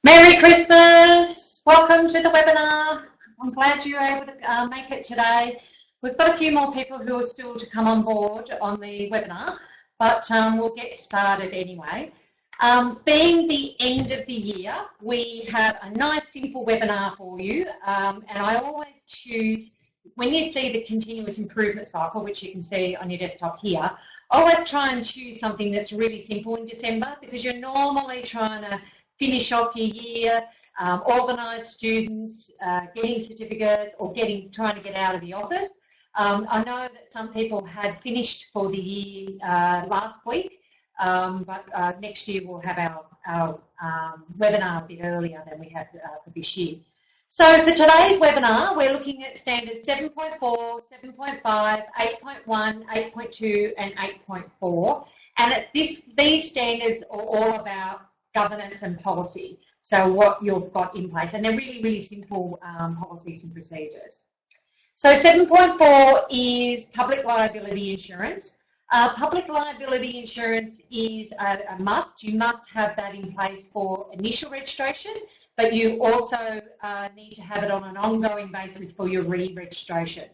Merry Christmas! Welcome to the webinar. I'm glad you were able to make it today. We've got a few more people who are still to come on board on the webinar, but we'll get started anyway. Being the end of the year, we have a nice simple webinar for you, and I always choose, when you see the continuous improvement cycle, which you can see on your desktop here, I always try and choose something that's really simple in December, because you're normally trying to finish off your year, organise students, getting certificates, or trying to get out of the office. I know that some people had finished for the year last week, but next year we'll have our webinar a bit earlier than we had for this year. So for today's webinar, we're looking at standards 7.4, 7.5, 8.1, 8.2 and 8.4. And these standards are all about governance and policy, so what you've got in place, and they're really, really simple policies and procedures. So 7.4 is public liability insurance. Public liability insurance is a must. You must have that in place for initial registration, but you also need to have it on an ongoing basis for your re-registration.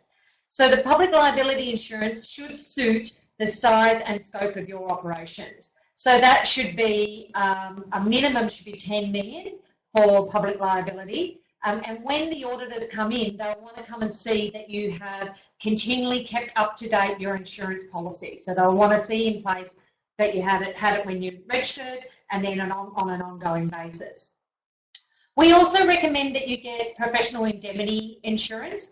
So the public liability insurance should suit the size and scope of your operations. So that should be, a minimum should be 10 million for public liability. And when the auditors come in, they'll want to come and see that you have continually kept up to date your insurance policy. So they'll want to see in place that you had it when you registered and then on an ongoing basis. We also recommend that you get professional indemnity insurance.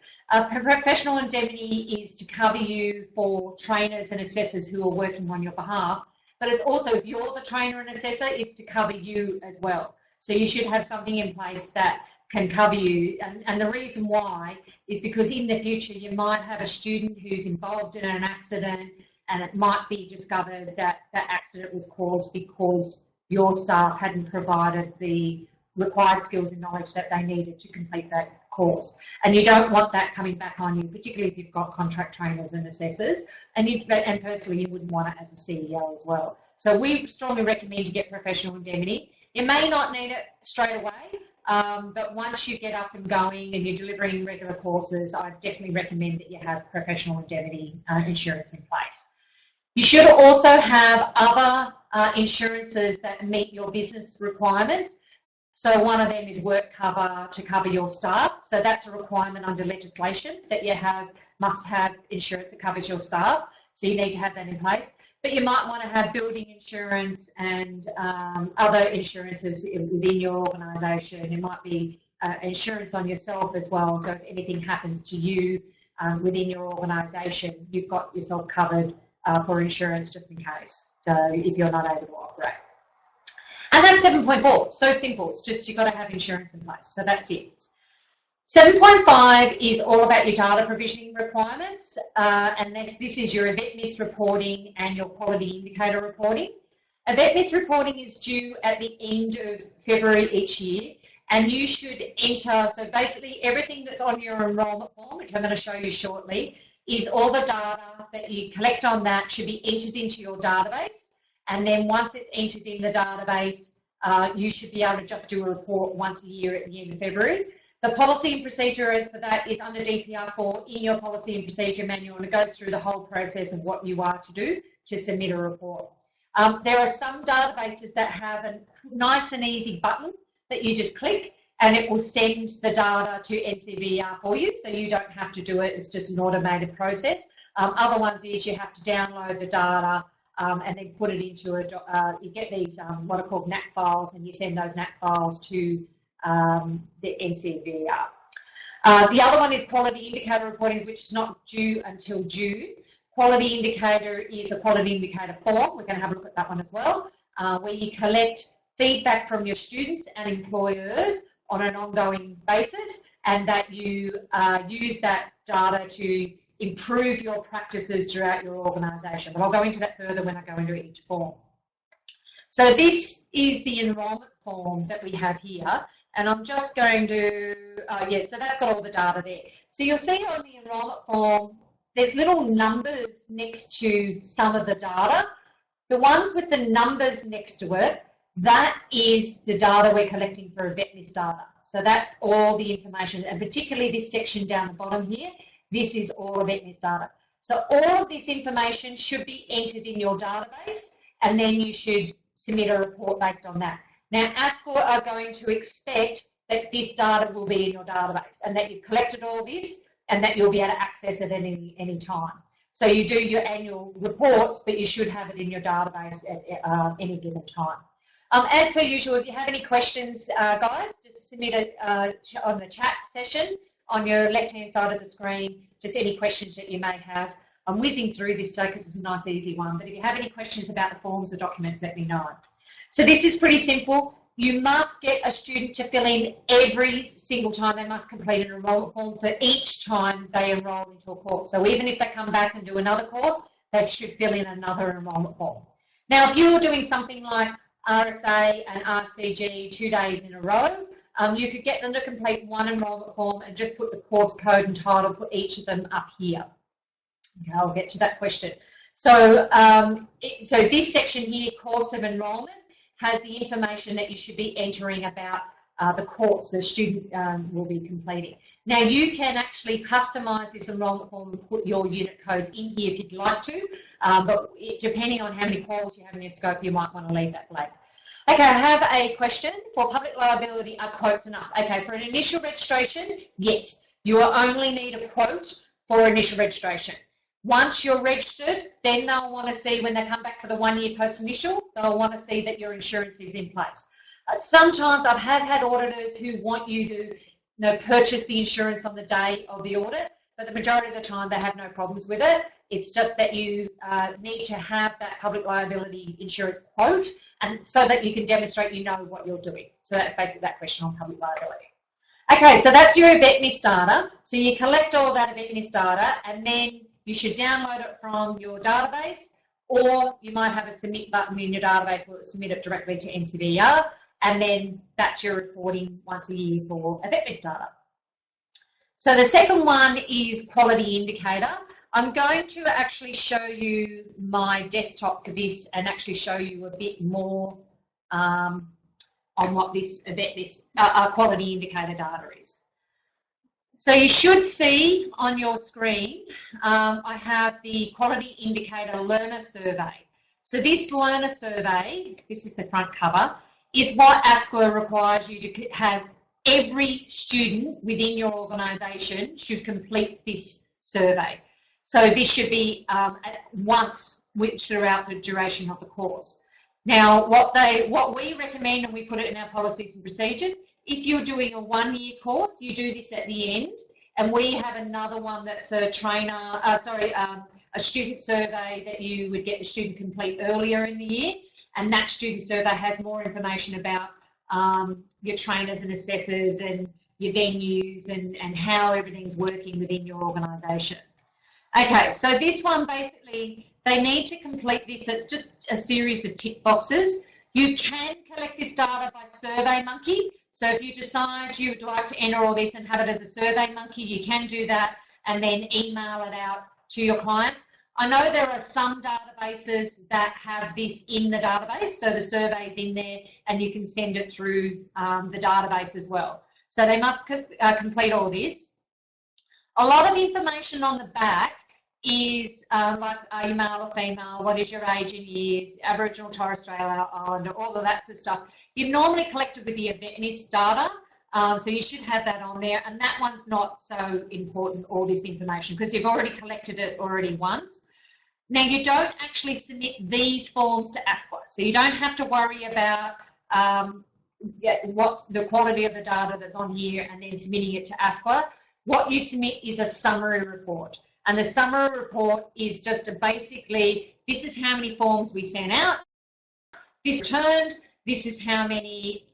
Professional indemnity is to cover you for trainers and assessors who are working on your behalf. But it's also, if you're the trainer and assessor, it's to cover you as well. So you should have something in place that can cover you. And the reason why is because in the future you might have a student who's involved in an accident, and it might be discovered that that accident was caused because your staff hadn't provided the required skills and knowledge that they needed to complete that course. And you don't want that coming back on you, particularly if you've got contract trainers and assessors, and personally you wouldn't want it as a CEO as well. So we strongly recommend you get professional indemnity. You may not need it straight away, but once you get up and going and you're delivering regular courses, I definitely recommend that you have professional indemnity insurance in place. You should also have other insurances that meet your business requirements. So one of them is work cover to cover your staff. So that's a requirement under legislation that you must have insurance that covers your staff. So you need to have that in place. But you might want to have building insurance and other insurances within your organisation. It might be insurance on yourself as well. So if anything happens to you within your organisation, you've got yourself covered for insurance just in case. So if you're not able to operate. And that's 7.4, so simple, it's just you've got to have insurance in place, so that's it. 7.5 is all about your data provisioning requirements, and this is your event miss reporting and your quality indicator reporting. Event miss reporting is due at the end of February each year, and you should enter, so basically everything that's on your enrolment form, which I'm going to show you shortly, is all the data that you collect on that should be entered into your database. And then once it's entered in the database, you should be able to just do a report once a year at the end of February. The policy and procedure for that is under DPR4 in your policy and procedure manual, and it goes through the whole process of what you are to do to submit a report. There are some databases that have a nice and easy button that you just click, and it will send the data to NCVR for you, so you don't have to do it. It's just an automated process. Other ones is you have to download the data and then put it into you get these what are called NAC files, and you send those NAC files to the NCVR. The other one is quality indicator reporting, which is not due until June. Quality indicator is a quality indicator form. We're going to have a look at that one as well, where you collect feedback from your students and employers on an ongoing basis, and that you use that data to improve your practices throughout your organisation. But I'll go into that further when I go into each form. So this is the enrolment form that we have here, and I'm just going to, so that's got all the data there. So you'll see on the enrolment form, there's little numbers next to some of the data. The ones with the numbers next to it, that is the data we're collecting for Vivacity data. So that's all the information, and particularly this section down the bottom here, this is all of Vivacity data. So all of this information should be entered in your database, and then you should submit a report based on that. Now, ASCOR are going to expect that this data will be in your database and that you've collected all this and that you'll be able to access it at any time. So you do your annual reports, but you should have it in your database at any given time. As per usual, if you have any questions, guys, just submit it on the chat session on your left-hand side of the screen, just any questions that you may have. I'm whizzing through this today because it's a nice, easy one, but if you have any questions about the forms or documents, let me know. So this is pretty simple. You must get a student to fill in every single time. They must complete an enrolment form for each time they enroll into a course. So even if they come back and do another course, they should fill in another enrolment form. Now, if you're doing something like RSA and RCG 2 days in a row, you could get them to complete one enrolment form and just put the course code and title, put each of them up here. Okay, I'll get to that question. So, so this section here, course of enrolment, has the information that you should be entering about the course the student will be completing. Now, you can actually customise this enrolment form and put your unit codes in here if you'd like to, but depending on how many calls you have in your scope, you might want to leave that blank. Okay, I have a question. For public liability, are quotes enough? Okay, for an initial registration, yes. You will only need a quote for initial registration. Once you're registered, then they'll want to see, when they come back for the 1 year post-initial, they'll want to see that your insurance is in place. Sometimes I have had auditors who want you to purchase the insurance on the day of the audit, but the majority of the time they have no problems with it. It's just that you need to have that public liability insurance quote, and so that you can demonstrate you know what you're doing. So that's basically that question on public liability. Okay, so that's your Vivacity data. So you collect all that Vivacity data, and then you should download it from your database, or you might have a submit button in your database where it'll submit it directly to NCVR, and then that's your reporting once a year for Vivacity data. So the second one is quality indicator. I'm going to actually show you my desktop for this and actually show you a bit more on what this quality indicator data is. So you should see on your screen, I have the quality indicator learner survey. So this learner survey, this is the front cover, is what ASCOR requires you to have. Every student within your organisation should complete this survey. So this should be once throughout the duration of the course. Now, what we recommend, and we put it in our policies and procedures, if you're doing a 1 year course, you do this at the end, and we have another one that's a a student survey that you would get the student complete earlier in the year, and that student survey has more information about your trainers and assessors and your venues and how everything's working within your organisation. Okay, so this one basically, they need to complete this. It's just a series of tick boxes. You can collect this data by SurveyMonkey. So if you decide you would like to enter all this and have it as a SurveyMonkey, you can do that and then email it out to your clients. I know there are some databases that have this in the database, so the survey's in there and you can send it through the database as well. So they must complete all this. A lot of information on the back is like, are you male or female, what is your age in years, Aboriginal, Torres Strait Islander, all of that sort of stuff. You've normally collected with the Vivacity data, so you should have that on there, and that one's not so important, all this information, because you've already collected it once. Now, you don't actually submit these forms to ASCOR, so you don't have to worry about what's the quality of the data that's on here and then submitting it to ASCOR. What you submit is a summary report, and the summary report is just basically, this is how many forms we sent out, this returned, this is how many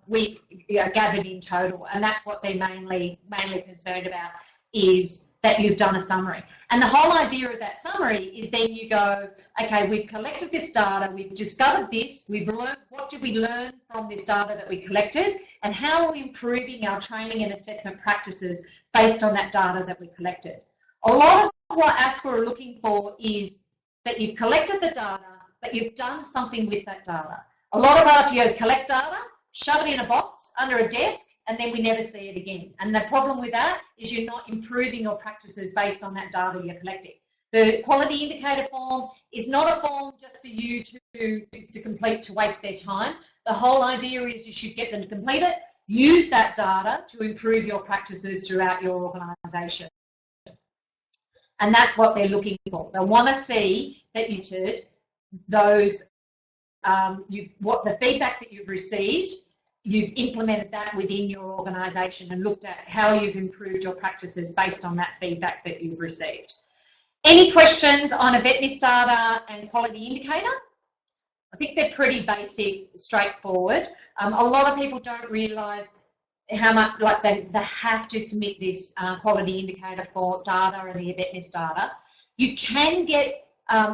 we gathered in total, and that's what they're mainly concerned about, is that you've done a summary. And the whole idea of that summary is then you go, okay, we've collected this data, we've discovered this, we've learned, what did we learn from this data that we collected, and how are we improving our training and assessment practices based on that data that we collected. A lot of what ASCOR are looking for is that you've collected the data, but you've done something with that data. A lot of RTOs collect data, shove it in a box under a desk, and then we never see it again. And the problem with that is you're not improving your practices based on that data you're collecting. The quality indicator form is not a form just for you to complete to waste their time. The whole idea is you should get them to complete it, use that data to improve your practices throughout your organisation. And that's what they're looking for. They want to see that you did those, what the feedback that you've received, you've implemented that within your organisation and looked at how you've improved your practices based on that feedback that you've received. Any questions on a VetNIS data and quality indicator? I think they're pretty basic, straightforward. A lot of people don't realise how much, like they have to submit this quality indicator for data and the VetNIS data. You can get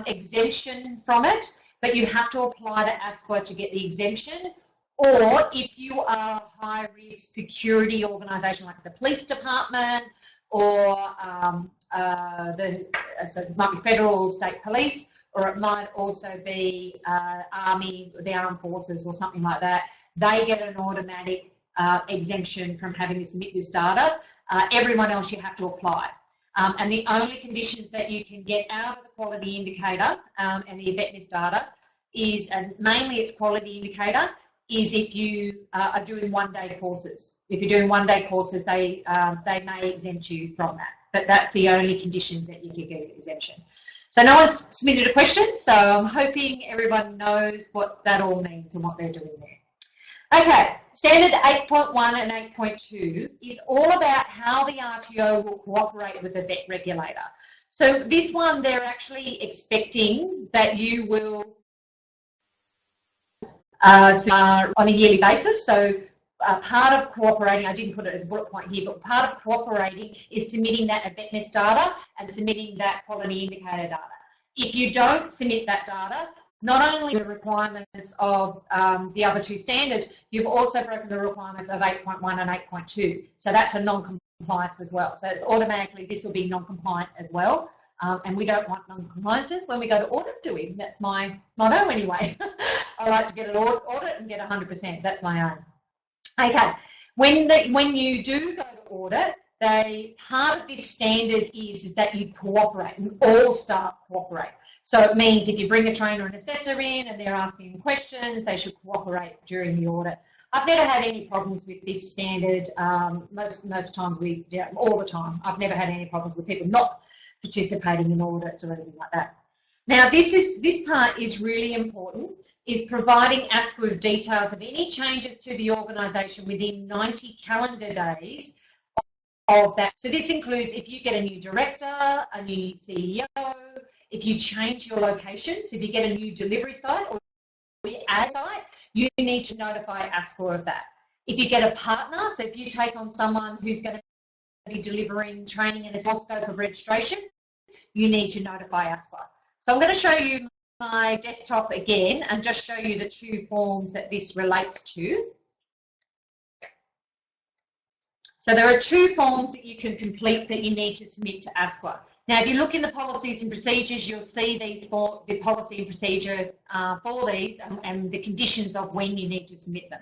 exemption from it, but you have to apply to ASQA to get the exemption. Or if you are a high-risk security organisation like the police department or so it might be federal or state police, or it might also be Army, the Armed Forces or something like that, they get an automatic exemption from having to submit this data. Everyone else you have to apply. And the only conditions that you can get out of the quality indicator and the VetNIS data is, and mainly it's quality indicator, is if you are doing one-day courses. If you're doing one-day courses, they may exempt you from that. But that's the only conditions that you can get an exemption. So no one's submitted a question, so I'm hoping everyone knows what that all means and what they're doing there. Okay, standard 8.1 and 8.2 is all about how the RTO will cooperate with the vet regulator. So this one, they're actually expecting that you will on a yearly basis. So part of cooperating, I didn't put it as a bullet point here, but part of cooperating is submitting that VetNIS data and submitting that quality indicator data. If you don't submit that data, not only the requirements of the other two standards, you've also broken the requirements of 8.1 and 8.2. So that's a non-compliance as well. So it's automatically, this will be non-compliant as well. And we don't want non-compliances when we go to audit, do we? That's my motto anyway. I like to get an audit and get 100%. That's my own. Okay, when you do go to audit, part of this standard is that you cooperate and all staff cooperate. So it means if you bring a trainer and assessor in and they're asking questions, they should cooperate during the audit. I've never had any problems with this standard. Most times all the time. I've never had any problems with people not participating in audits or anything like that. Now this part is really important, is providing ASQA with details of any changes to the organisation within 90 calendar days of that. So this includes if you get a new director, a new CEO, if you change your location, so if you get a new delivery site or you add a site, you need to notify ASQA of that. If you get a partner, so if you take on someone who's going to be delivering training in a small scope of registration, you need to notify ASQA. So I'm going to show you my desktop again and just show you the two forms that this relates to. So there are two forms that you can complete that you need to submit to ASQA. Now, if you look in the policies and procedures, you'll see these for the policy and procedure for these and the conditions of when you need to submit them.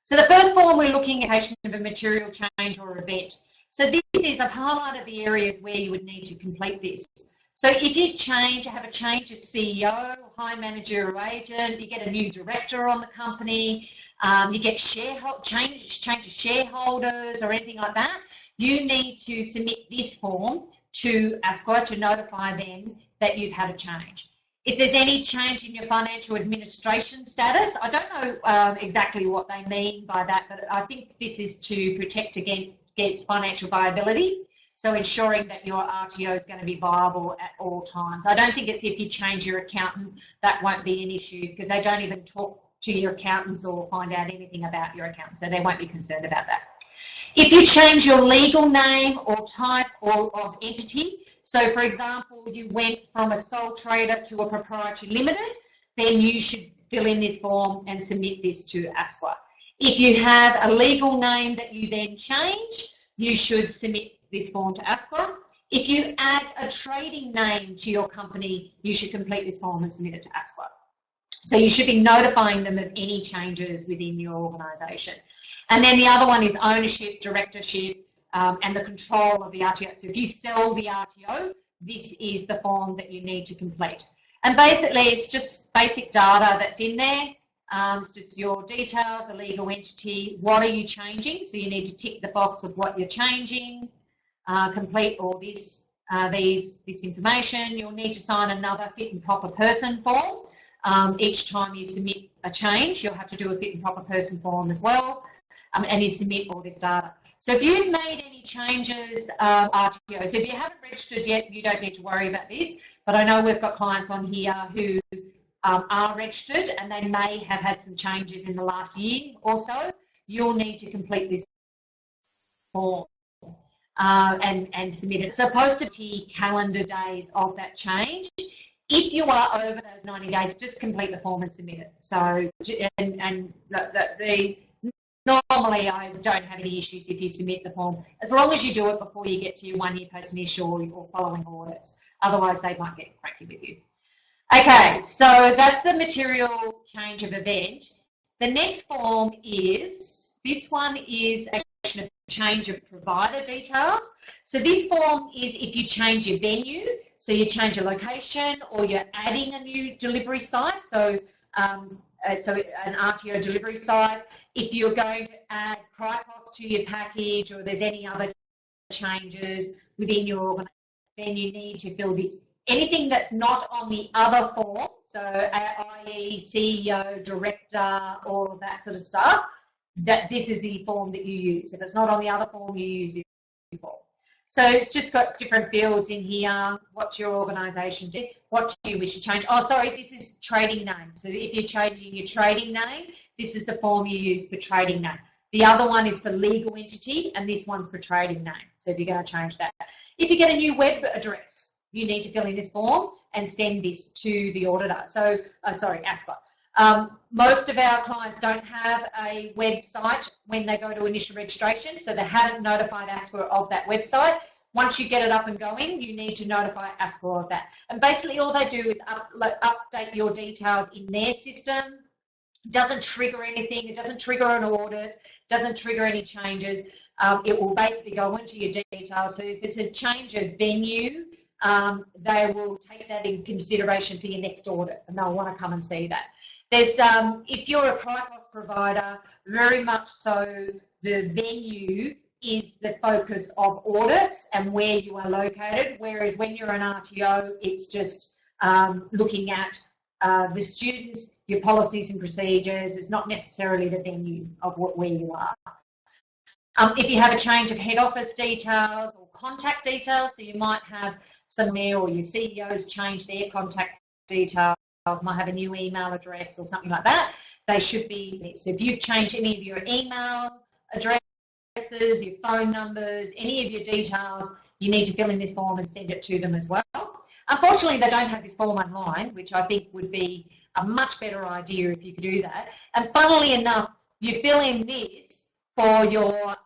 So the first form, we're looking at of a material change or event. So this is, I've highlighted the areas where you would need to complete this. So if you have a change of CEO, high manager or agent, you get a new director on the company, you get change of shareholders or anything like that, you need to submit this form to ASQA to notify them that you've had a change. If there's any change in your financial administration status, I don't know exactly what they mean by that, but I think this is to protect against financial viability. So ensuring that your RTO is going to be viable at all times. I don't think it's if you change your accountant, that won't be an issue because they don't even talk to your accountants or find out anything about your accountant, so they won't be concerned about that. If you change your legal name or type of entity, so for example, you went from a sole trader to a proprietary limited, then you should fill in this form and submit this to ASQA. If you have a legal name that you then change, you should submit this form to ASQA. If you add a trading name to your company, you should complete this form and submit it to ASQA. So you should be notifying them of any changes within your organisation. And then the other one is ownership, directorship, and the control of the RTO. So if you sell the RTO, this is the form that you need to complete. And basically, it's just basic data that's in there. It's just your details, the legal entity, what are you changing? So you need to tick the box of what you're changing, complete all this information. You'll need to sign another fit and proper person form. Each time you submit a change, you'll have to do a fit and proper person form as well, and you submit all this data. So if you've made any changes, RTO, so if you haven't registered yet, you don't need to worry about this, but I know we've got clients on here who are registered and they may have had some changes in the last year or so. You'll need to complete this form and submit it. It's supposed to be calendar days of that change. If you are over those 90 days, just complete the form and submit it. So, normally I don't have any issues if you submit the form, as long as you do it before you get to your 1 year post-niche or following audits. Otherwise, they might get cracky with you. Okay, so that's the material change of event. The next form is, this one is a change of provider details. So this form is if you change your venue, so you change a location or you're adding a new delivery site, so so an RTO delivery site. If you're going to add Cricos to your package or there's any other changes within your organisation, then you need to fill this. Anything that's not on the other form, so i.e. CEO, director, all of that sort of stuff, that this is the form that you use. If it's not on the other form, you use this form. So it's just got different fields in here. What's your organisation do? What do you wish to change? Oh, sorry, this is trading name. So if you're changing your trading name, this is the form you use for trading name. The other one is for legal entity, and this one's for trading name. So if you're going to change that. If you get a new web address, you need to fill in this form and send this to the auditor. So, sorry, ASQA. Most of our clients don't have a website when they go to initial registration, so they haven't notified ASQA of that website. Once you get it up and going, you need to notify ASQA of that. And basically all they do is update your details in their system. It doesn't trigger anything, it doesn't trigger an audit, doesn't trigger any changes. It will basically go into your details. So if it's a change of venue, they will take that in consideration for your next audit, and they'll want to come and see that. There's, if you're a Cricos provider, very much so the venue is the focus of audits and where you are located, whereas when you're an RTO, it's just looking at the students, your policies and procedures. It's not necessarily the venue of where you are. If you have a change of head office details or contact details, so you might have somewhere or your CEOs change their contact details, might have a new email address or something like that, they should be, so if you've changed any of your email addresses, your phone numbers, any of your details, you need to fill in this form and send it to them as well. Unfortunately, they don't have this form online, which I think would be a much better idea if you could do that. And funnily enough, you fill in this for your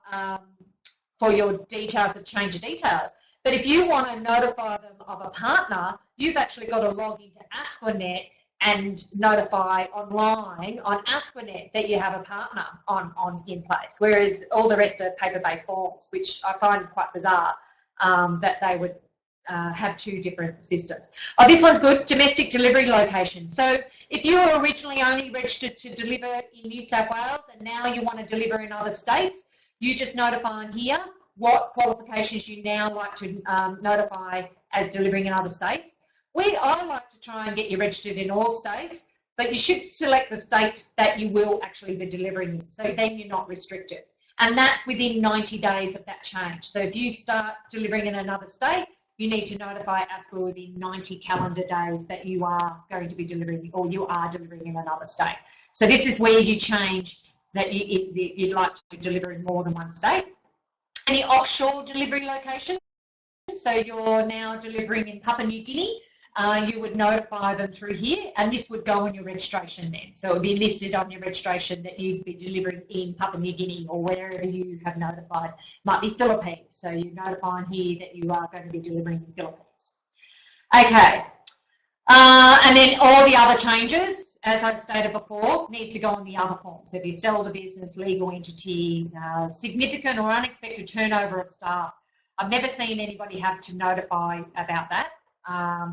details of change of details. But if you want to notify them of a partner, you've actually got to log into ASQANet and notify online on ASQANet that you have a partner in place, whereas all the rest are paper-based forms, which I find quite bizarre that they would have two different systems. Oh, this one's good, domestic delivery location. So if you were originally only registered to deliver in New South Wales and now you want to deliver in other states, you just notify on here what qualifications you now like to notify as delivering in other states. I like to try and get you registered in all states, but you should select the states that you will actually be delivering in, so then you're not restricted. And that's within 90 days of that change. So if you start delivering in another state, you need to notify ASQA within 90 calendar days that you are going to be delivering, or you are delivering in another state. So this is where you change that you'd like to deliver in more than one state. Any offshore delivery locations, so you're now delivering in Papua New Guinea, you would notify them through here, and this would go on your registration then. So it would be listed on your registration that you'd be delivering in Papua New Guinea or wherever you have notified. It might be Philippines, so you notify on here that you are going to be delivering in Philippines. Okay, and then all the other changes, as I've stated before, needs to go on the other forms. So if you sell the business, legal entity, significant or unexpected turnover of staff. I've never seen anybody have to notify about that,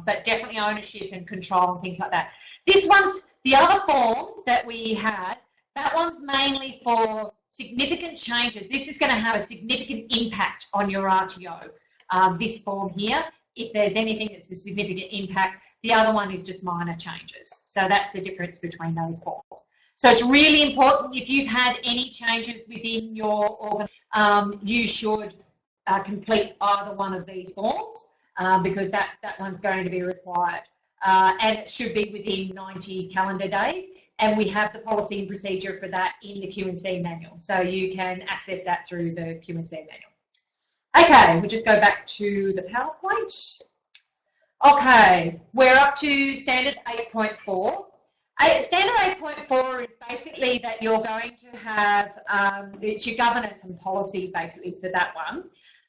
but definitely ownership and control and things like that. This one's, the other form that we had, that one's mainly for significant changes. This is going to have a significant impact on your RTO, this form here. If there's anything that's a significant impact, the other one is just minor changes. So that's the difference between those forms. So it's really important, if you've had any changes within your organ, you should complete either one of these forms because that one's going to be required. And it should be within 90 calendar days. And we have the policy and procedure for that in the Q&C manual. So you can access that through the Q&C manual. Okay, we'll just go back to the PowerPoint. Okay, we're up to standard 8.4. Standard 8.4 is basically that you're going to have, it's your governance and policy basically for that one.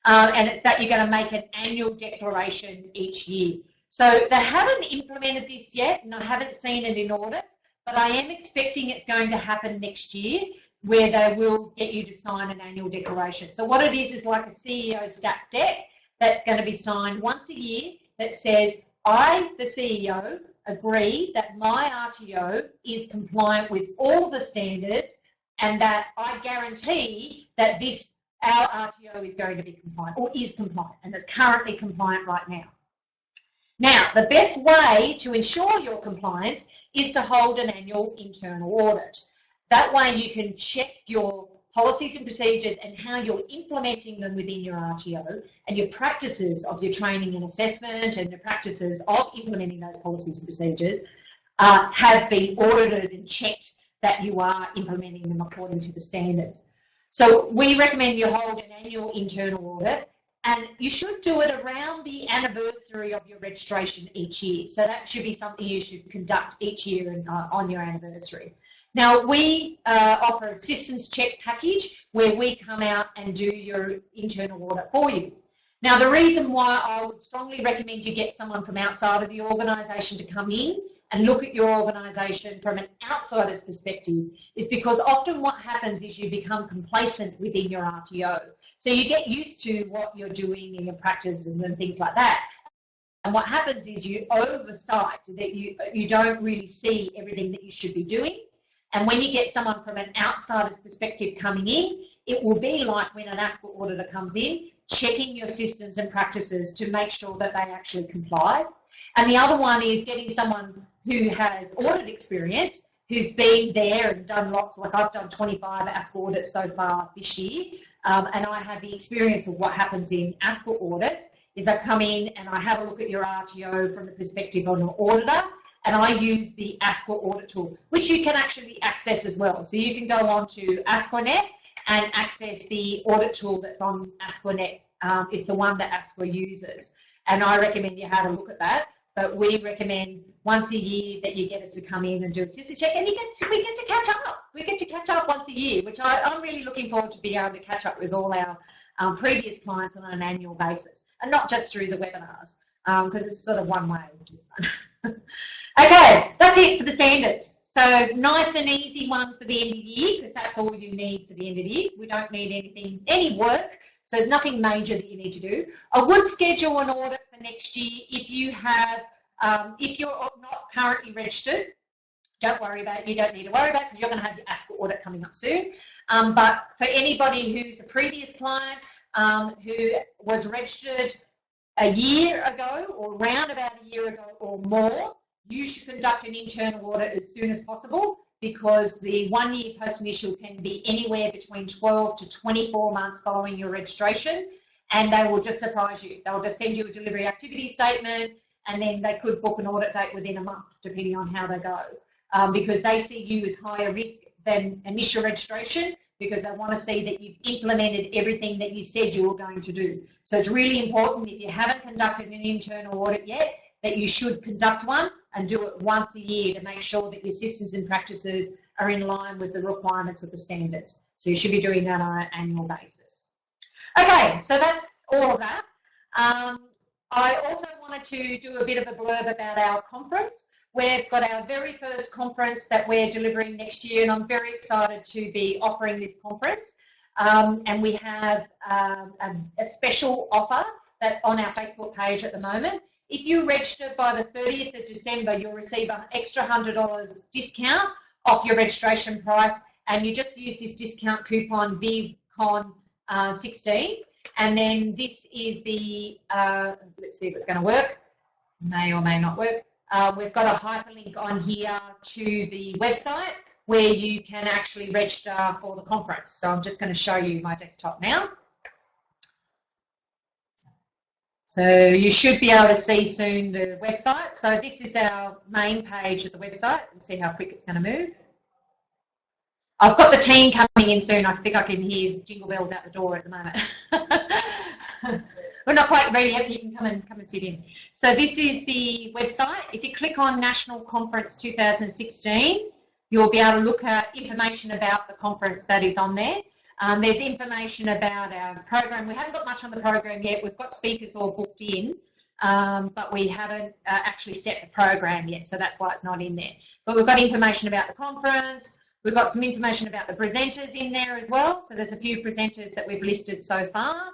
And it's that you're going to make an annual declaration each year. So they haven't implemented this yet, and I haven't seen it in audits, but I am expecting it's going to happen next year, where they will get you to sign an annual declaration. So what it is like a CEO stat deck that's going to be signed once a year that says, I, the CEO, agree that my RTO is compliant with all the standards and that I guarantee that our RTO is going to be compliant or is compliant and is currently compliant right now. Now, the best way to ensure your compliance is to hold an annual internal audit. That way you can check your policies and procedures and how you're implementing them within your RTO and your practices of your training and assessment and the practices of implementing those policies and procedures have been audited and checked that you are implementing them according to the standards. So we recommend you hold an annual internal audit, and you should do it around the anniversary of your registration each year. So that should be something you should conduct each year on your anniversary. Now, we offer a systems check package where we come out and do your internal audit for you. Now, the reason why I would strongly recommend you get someone from outside of the organisation to come in and look at your organisation from an outsider's perspective is because often what happens is you become complacent within your RTO. So you get used to what you're doing in your practices and things like that. And what happens is you oversight that you don't really see everything that you should be doing. And when you get someone from an outsider's perspective coming in, it will be like when an ASPA auditor comes in, checking your systems and practices to make sure that they actually comply. And the other one is getting someone who has audit experience, who's been there and done lots, like I've done 25 ASPA audits so far this year, and I have the experience of what happens in ASPA audits, is I come in and I have a look at your RTO from the perspective of an auditor, and I use the ASPA audit tool, which you can actually access as well. So you can go on to ASPANet and access the audit tool that's on ASPANet. It's the one that ASPA uses. And I recommend you have a look at that. But we recommend once a year that you get us to come in and do a system check, and we get to catch up. We get to catch up once a year, which I'm really looking forward to being able to catch up with all our previous clients on an annual basis, and not just through the webinars, because it's sort of one way, which is fun. Okay, that's it for the standards. So nice and easy ones for the end of the year, because that's all you need for the end of the year. We don't need any work, so there's nothing major that you need to do. I would schedule an audit for next year if you have, if you're not currently registered. Don't worry about it. You don't need to worry about it because you're going to have your ASPA audit coming up soon. But for anybody who's a previous client who was registered a year ago or around about a year ago or more, you should conduct an internal audit as soon as possible, because the 1 year post-initial can be anywhere between 12 to 24 months following your registration, and they will just surprise you. They'll just send you a delivery activity statement, and then they could book an audit date within a month, depending on how they go, because they see you as higher risk than initial registration, because they want to see that you've implemented everything that you said you were going to do. So it's really important, if you haven't conducted an internal audit yet, that you should conduct one and do it once a year to make sure that your systems and practices are in line with the requirements of the standards. So you should be doing that on an annual basis. Okay, so that's all of that. I also wanted to do a bit of a blurb about our conference. We've got our very first conference that we're delivering next year, and I'm very excited to be offering this conference. And we have a special offer that's on our Facebook page at the moment. If you register by the 30th of December, you'll receive an extra $100 discount off your registration price, and you just use this discount coupon VivCon16. And then this is the, let's see if it's going to work, may or may not work. We've got a hyperlink on here to the website where you can actually register for the conference. So I'm just going to show you my desktop now. So you should be able to see soon the website. So this is our main page of the website. Let's see how quick it's going to move. I've got the team coming in soon. I think I can hear jingle bells out the door at the moment. We're not quite ready yet, but you can come and sit in. So this is the website. If you click on National Conference 2016, you'll be able to look at information about the conference that is on there. There's information about our program. We haven't got much on the program yet. We've got speakers all booked in, but we haven't actually set the program yet, so that's why it's not in there. But we've got information about the conference. We've got some information about the presenters in there as well. So there's a few presenters that we've listed so far.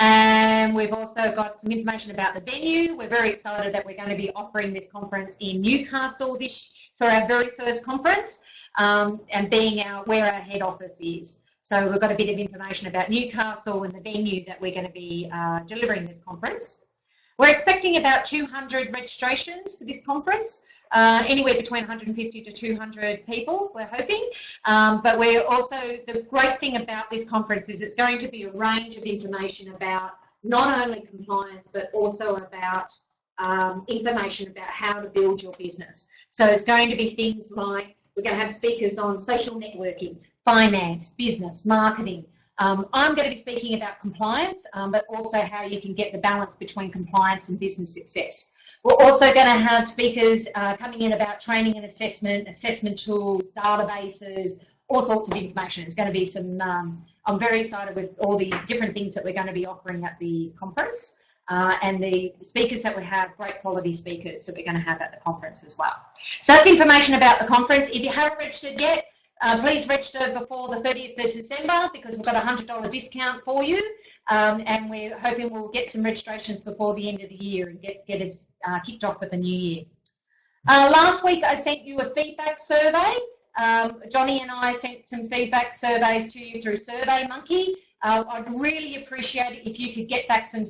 And we've also got some information about the venue. We're very excited that we're going to be offering this conference in Newcastle for our very first conference, and being where our head office is. So we've got a bit of information about Newcastle and the venue that we're going to be delivering this conference. We're expecting about 200 registrations for this conference, anywhere between 150 to 200 people, we're hoping. But we're also, the great thing about this conference is it's going to be a range of information about not only compliance, but also about information about how to build your business. So it's going to be things like, we're going to have speakers on social networking, finance, business, marketing. I'm going to be speaking about compliance, but also how you can get the balance between compliance and business success. We're also going to have speakers coming in about training and assessment tools, databases, all sorts of information. It's going to be some, I'm very excited with all the different things that we're going to be offering at the conference, and the speakers that we have, great quality speakers that we're going to have at the conference as well. So that's information about the conference. If you haven't registered yet, please register before the 30th of December because we've got a $100 discount for you, and we're hoping we'll get some registrations before the end of the year and get us kicked off with the new year. Last week I sent you a feedback survey. Johnny and I sent some feedback surveys to you through SurveyMonkey. I'd really appreciate it if you could get back some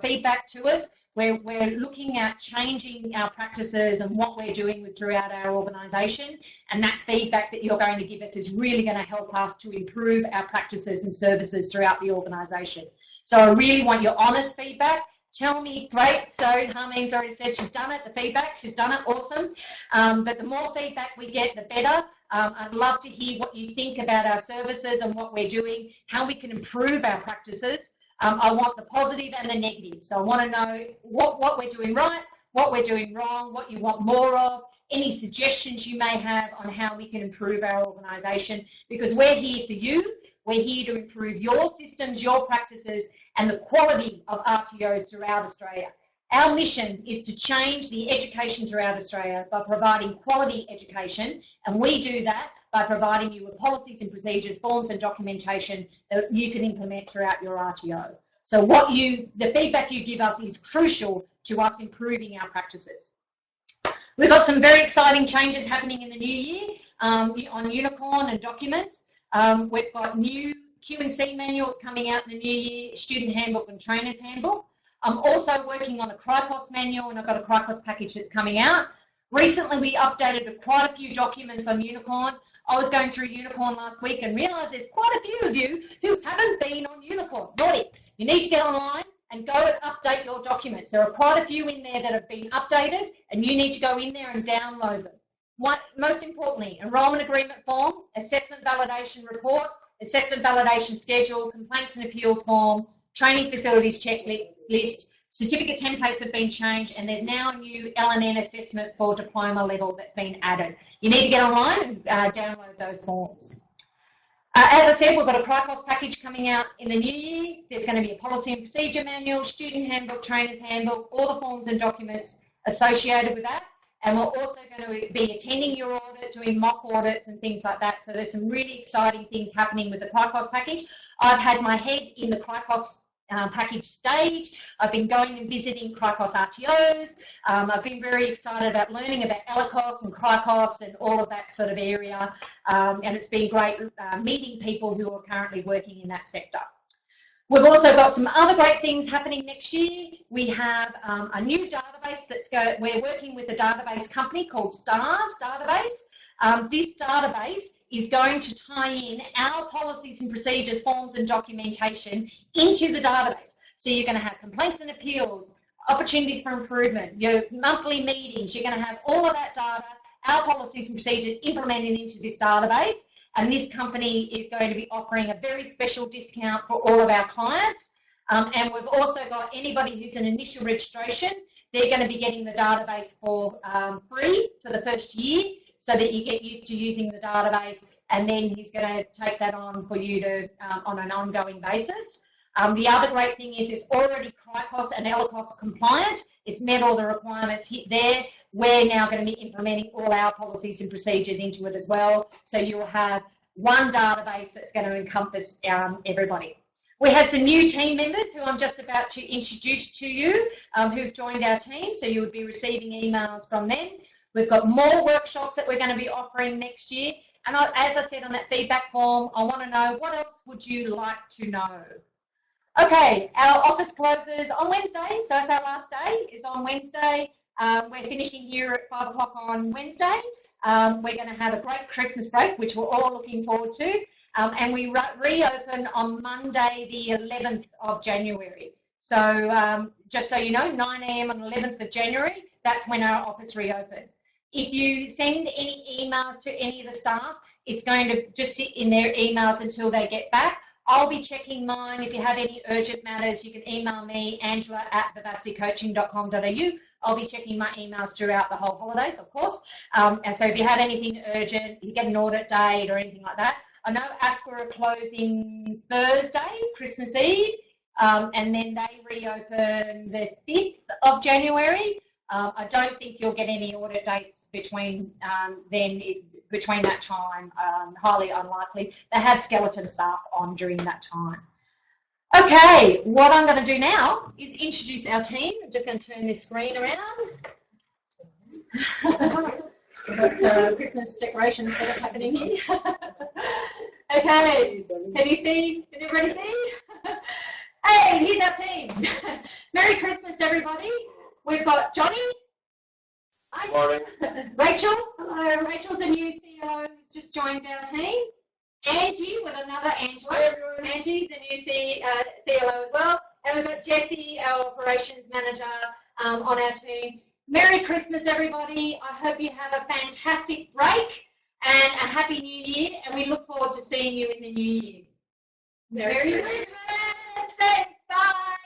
feedback to us. We're looking at changing our practices and what we're doing throughout our organisation, and that feedback that you're going to give us is really going to help us to improve our practices and services throughout the organisation. So I really want your honest feedback. Tell me, great, so Harmeen's already said she's done it, the feedback, she's done it, awesome. But the more feedback we get, the better. I'd love to hear what you think about our services and what we're doing, how we can improve our practices. I want the positive and the negative. So I want to know what we're doing right, what we're doing wrong, what you want more of, any suggestions you may have on how we can improve our organisation, because we're here for you. We're here to improve your systems, your practices, and the quality of RTOs throughout Australia. Our mission is to change the education throughout Australia by providing quality education, and we do that by providing you with policies and procedures, forms and documentation that you can implement throughout your RTO. So the feedback you give us is crucial to us improving our practices. We've got some very exciting changes happening in the new year on Unicorn and documents. We've got new Q&C manuals coming out in the new year, student handbook and trainer's handbook. I'm also working on a Cricos manual, and I've got a Cricos package that's coming out. Recently, we updated quite a few documents on Unicorn. I was going through Unicorn last week and realised there's quite a few of you who haven't been on Unicorn. Naughty. You need to get online and go and update your documents. There are quite a few in there that have been updated, and you need to go in there and download them. Most importantly, enrolment agreement form, assessment validation report, assessment validation schedule, complaints and appeals form, training facilities checklist, certificate templates have been changed, and there's now a new LNN assessment for diploma level that's been added. You need to get online and download those forms. As I said, we've got a CRICOS package coming out in the new year. There's going to be a policy and procedure manual, student handbook, trainer's handbook, all the forms and documents associated with that. And we're also going to be attending your audit, doing mock audits and things like that. So there's some really exciting things happening with the CRICOS package. I've had my head in the CRICOS package stage. I've been going and visiting CRICOS RTOs. I've been very excited about learning about ELICOS and CRICOS and all of that sort of area. And it's been great meeting people who are currently working in that sector. We've also got some other great things happening next year. We have a new database we're working with a database company called STARS database. This database is going to tie in our policies and procedures, forms and documentation into the database. So you're going to have complaints and appeals, opportunities for improvement, your monthly meetings, you're going to have all of that data, our policies and procedures implemented into this database. And this company is going to be offering a very special discount for all of our clients. And we've also got anybody who's an initial registration, they're going to be getting the database for free for the first year, so that you get used to using the database, and then he's going to take that on for you to on an ongoing basis. The other great thing is it's already CRICOS and ELICOS compliant. It's met all the requirements there. We're now going to be implementing all our policies and procedures into it as well. So you'll have one database that's going to encompass everybody. We have some new team members who I'm just about to introduce to you who've joined our team. So you would be receiving emails from them. We've got more workshops that we're going to be offering next year. And as I said on that feedback form, I want to know, what else would you like to know? Okay, our office closes on Wednesday, so it's our last day, is on Wednesday. We're finishing here at 5 o'clock on Wednesday. We're going to have a great Christmas break, which we're all looking forward to. And we reopen on Monday, the 11th of January. So just so you know, 9 a.m. on the 11th of January, that's when our office reopens. If you send any emails to any of the staff, it's going to just sit in their emails until they get back. I'll be checking mine. If you have any urgent matters, you can email me, angela@vivacitycoaching.com.au. I'll be checking my emails throughout the whole holidays, of course. And so if you have anything urgent, you get an audit date or anything like that. I know ASQA are closing Thursday, Christmas Eve, and then they reopen the 5th of January. I don't think you'll get any audit dates between between that time, highly unlikely. They have skeleton staff on during that time. Okay, what I'm going to do now is introduce our team. I'm just going to turn this screen around. We've got some Christmas decoration setup happening here. Okay, can you see? Can everybody see? Hey, here's our team. Merry Christmas, everybody. We've got Johnny. Hi. Good morning. Rachel. Hello. Rachel's a new CLO who's just joined our team. Angie with another Angela. Hi, everyone. Angie's a new CLO as well. And we've got Jessie, our operations manager, on our team. Merry Christmas, everybody. I hope you have a fantastic break and a happy new year. And we look forward to seeing you in the new year. Merry Christmas. Thanks. Bye.